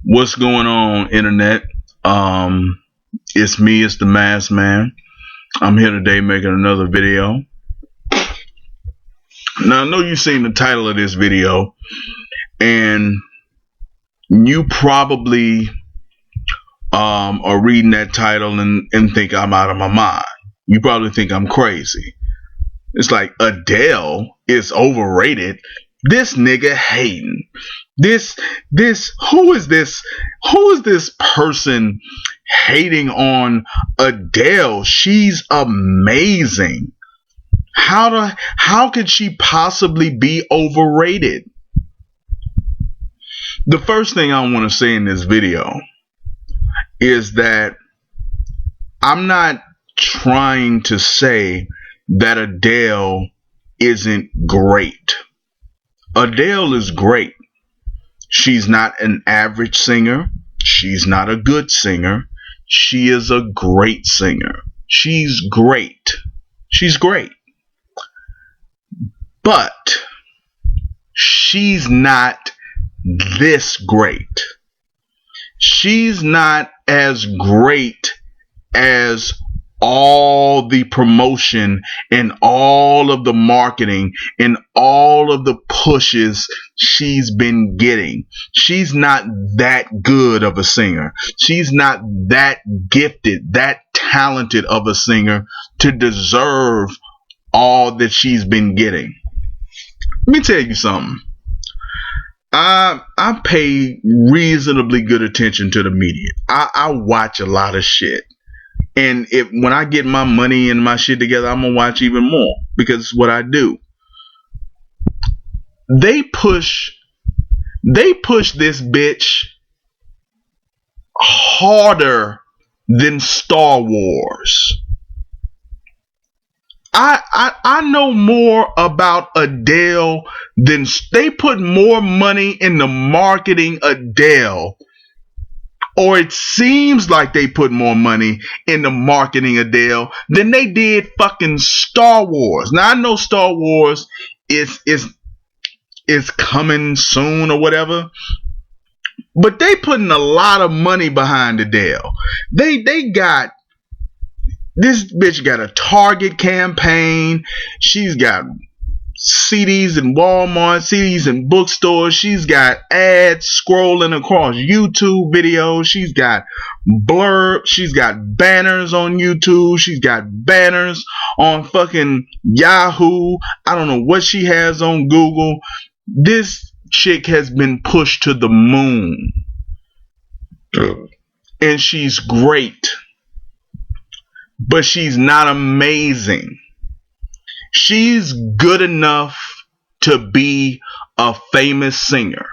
What's going on, internet? It's me, it's the Masked Man. I'm here today making another video. Now, I know you've seen the title of this video, and you probably are reading that title and think I'm out of my mind. You probably think I'm crazy. It's like Adele is overrated. This nigga hating. Who is this person hating on Adele? She's amazing. How could she possibly be overrated? The first thing I want to say in this video is that I'm not trying to say that Adele isn't great. Adele is great. She's not an average singer. She's not a good singer. She is a great singer. She's great. She's great. But she's not this great. She's not as great as all the promotion and all of the marketing and all of the pushes she's been getting. She's not that good of a singer. She's not that gifted, that talented of a singer to deserve all that she's been getting. Let me tell you something. I pay reasonably good attention to the media. I watch a lot of shit. And when I get my money and my shit together, I'm gonna watch even more because it's what I do. They push this bitch harder than Star Wars. I know more about Adele than they put more money into marketing Adele. Or it seems like they put more money into marketing Adele than they did fucking Star Wars. Now I know Star Wars is coming soon or whatever, but they putting a lot of money behind Adele. They got this bitch got a Target campaign. She's got CDs in Walmart, CDs in bookstores. She's got ads scrolling across YouTube videos. She's got blurb. She's got banners on YouTube. She's got banners on fucking Yahoo. I don't know what she has on Google. This chick has been pushed to the moon. And she's great. But she's not amazing. She's good enough to be a famous singer.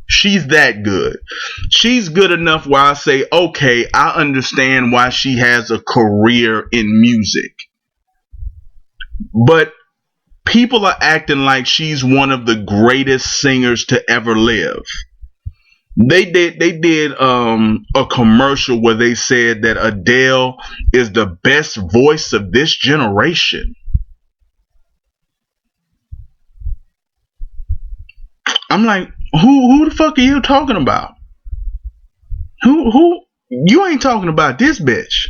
She's that good. She's good enough where I say, okay, I understand why she has a career in music. But people are acting like she's one of the greatest singers to ever live. They did a commercial where they said that Adele is the best voice of this generation. I'm like, who the fuck are you talking about? Who? You ain't talking about this bitch.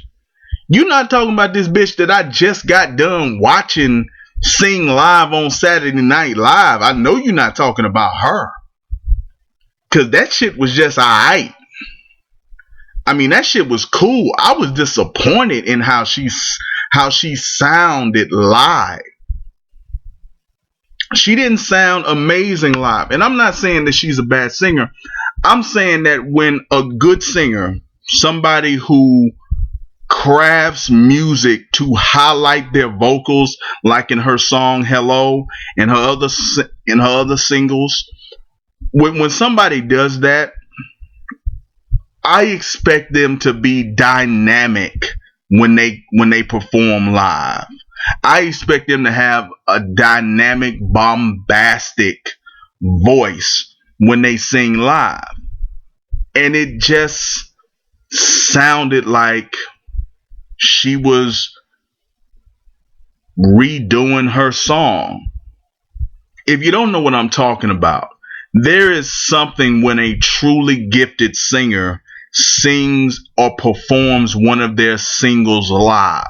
You're not talking about this bitch that I just got done watching sing live on Saturday Night Live. I know you're not talking about her. Cause that shit was just alright. I mean, that shit was cool. I was disappointed in how she sounded live. She didn't sound amazing live. And I'm not saying that she's a bad singer. I'm saying that when a good singer, somebody who crafts music to highlight their vocals, like in her song Hello and her other singles, when somebody does that, I expect them to be dynamic when they perform live. I expect them to have a dynamic, bombastic voice when they sing live. And it just sounded like she was redoing her song. If you don't know what I'm talking about, There is something when a truly gifted singer sings or performs one of their singles live.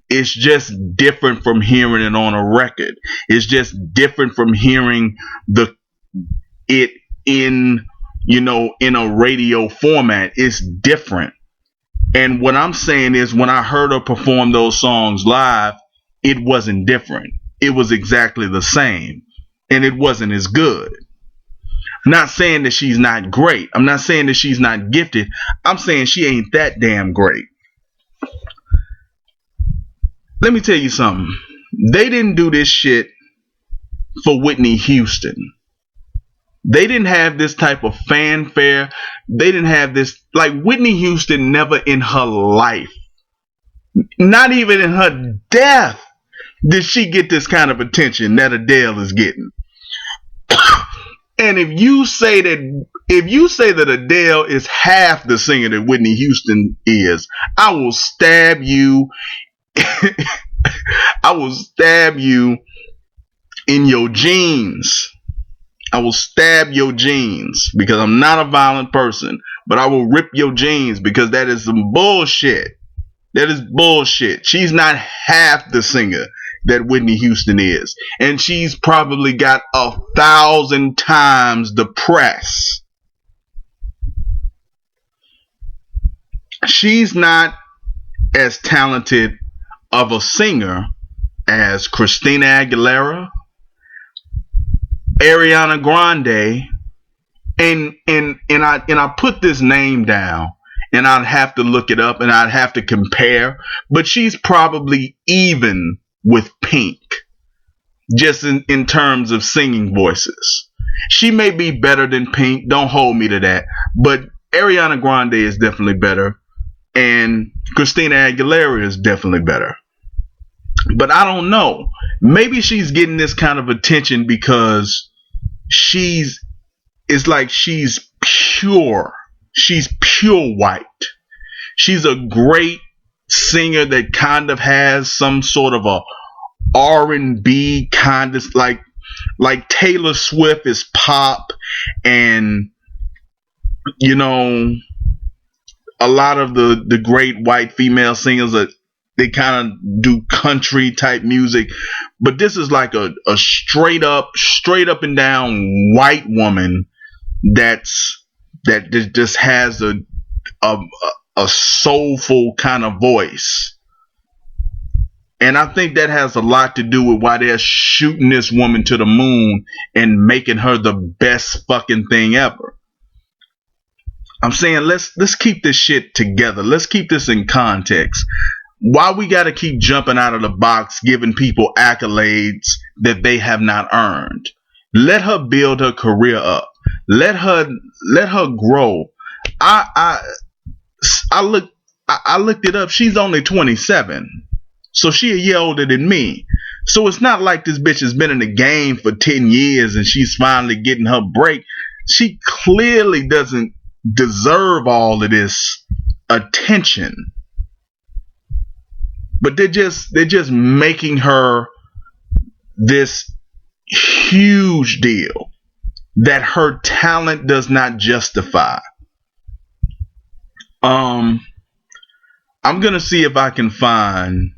It's just different from hearing it on a record. It's just different from hearing the it in in a radio format. It's different. And what I'm saying is, when I heard her perform those songs live, it wasn't different. It was exactly the same. And it wasn't as good. I'm not saying that she's not great. I'm not saying that she's not gifted. I'm saying she ain't that damn great. Let me tell you something. They didn't do this shit for Whitney Houston. They didn't have this type of fanfare. They didn't have this. Like, Whitney Houston never in her life, not even in her death, did she get this kind of attention that Adele is getting. And if you say that Adele is half the singer that Whitney Houston is, I will stab you. I will stab you in your jeans. I will stab your jeans, because I'm not a violent person, but I will rip your jeans, because that is some bullshit. That is bullshit. She's not half the singer that Whitney Houston is. And she's probably got 1,000 times the press. She's not as talented of a singer as Christina Aguilera, Ariana Grande, and I put this name down, and I'd have to look it up and I'd have to compare, but she's probably even with Pink, just in terms of singing voices. She may be better than Pink, don't hold me to that, but Ariana Grande is definitely better, and Christina Aguilera is definitely better. But I don't know. Maybe she's getting this kind of attention because it's like she's pure. She's pure white. She's a great singer that kind of has some sort of a R&B kind of, like Taylor Swift is pop, and a lot of the great white female singers they kind of do country type music, but this is like a straight up and down white woman that just has a soulful kind of voice. And I think that has a lot to do with why they're shooting this woman to the moon and making her the best fucking thing ever. I'm saying let's keep this shit together. Let's keep this in context. Why we gotta keep jumping out of the box, giving people accolades that they have not earned? Let her build her career up. Let her grow. I looked it up. She's only 27, so she a year older than me. So it's not like this bitch has been in the game for 10 years and she's finally getting her break. She clearly doesn't deserve all of this attention. But they're just making her this huge deal that her talent does not justify. I'm gonna see if I can find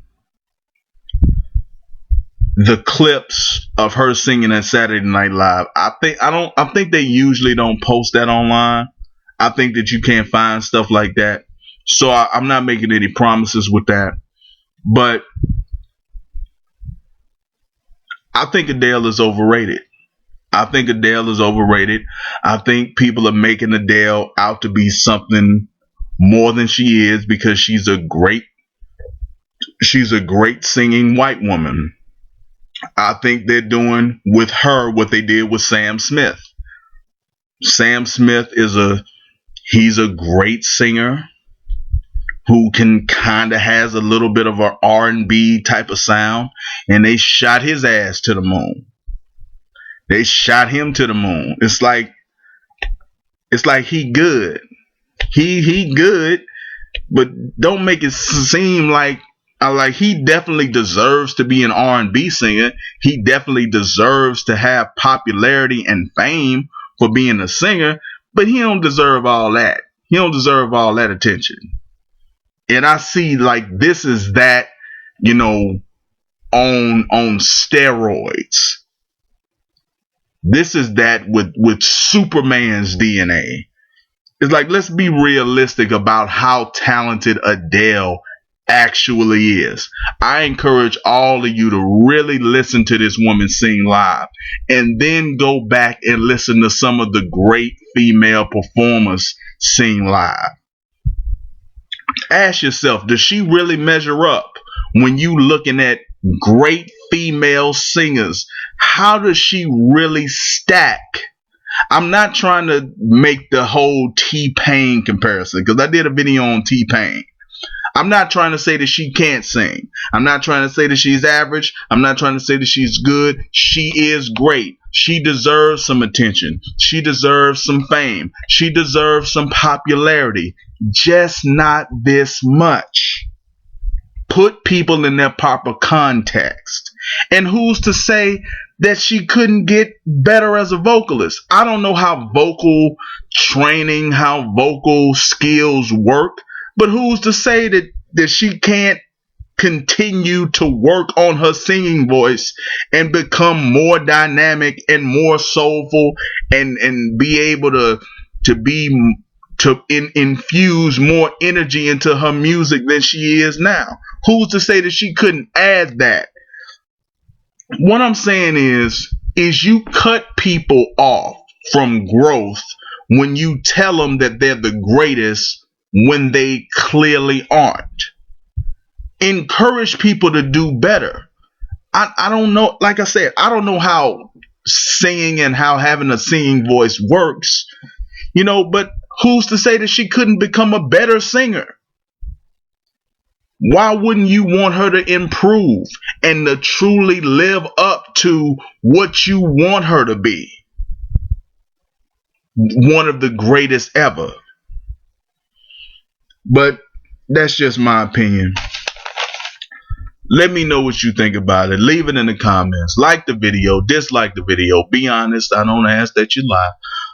the clips of her singing at Saturday Night Live. I think they usually don't post that online. I think that you can't find stuff like that. So I'm not making any promises with that. But I think Adele is overrated. I think Adele is overrated. I think people are making Adele out to be something more than she is, because she's a great singing white woman. I think they're doing with her what they did with Sam Smith. Sam Smith he's a great singer who can kind of has a little bit of an R&B type of sound, and they shot his ass to the moon. They shot him to the moon. It's like he good. He good, but don't make it seem like he definitely deserves to be an R&B singer. He definitely deserves to have popularity and fame for being a singer, but he don't deserve all that. He don't deserve all that attention. And I see like this is that, you know, on steroids. This is that with Superman's DNA. It's like, let's be realistic about how talented Adele actually is. I encourage all of you to really listen to this woman sing live and then go back and listen to some of the great female performers sing live. Ask yourself, does she really measure up when you looking at great female singers? How does she really stack? I'm not trying to make the whole T-Pain comparison because I did a video on T-Pain. I'm not trying to say that she can't sing. I'm not trying to say that she's average. I'm not trying to say that she's good. She is great. She deserves some attention. She deserves some fame. She deserves some popularity. Just not this much. Put people in their proper context. And who's to say that she couldn't get better as a vocalist? I don't know how vocal training, how vocal skills work, but who's to say that she can't continue to work on her singing voice and become more dynamic and more soulful and be able to infuse more energy into her music than she is now? Who's to say that she couldn't add that? What I'm saying is you cut people off from growth when you tell them that they're the greatest when they clearly aren't. Encourage people to do better. I don't know, like I said, I don't know how singing and how having a singing voice works, you know, but who's to say that she couldn't become a better singer? Why wouldn't you want her to improve and to truly live up to what you want her to be? One of the greatest ever. But that's just my opinion. Let me know what you think about it. Leave it in the comments. Like the video, dislike the video. Be honest. I don't ask that you lie.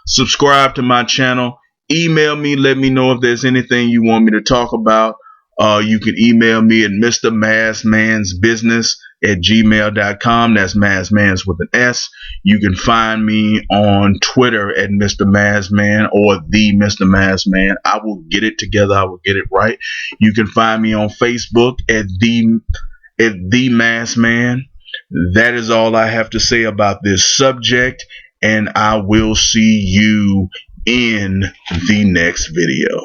Subscribe to my channel. Email me. Let me know if there's anything you want me to talk about. You can email me at mrmassmansbusiness@gmail.com. That's Massmans with an S. You can find me on Twitter at Mr. Massman or the Mr. Massman. I will get it together. I will get it right. You can find me on Facebook at the Massman. That is all I have to say about this subject, and I will see you in the next video.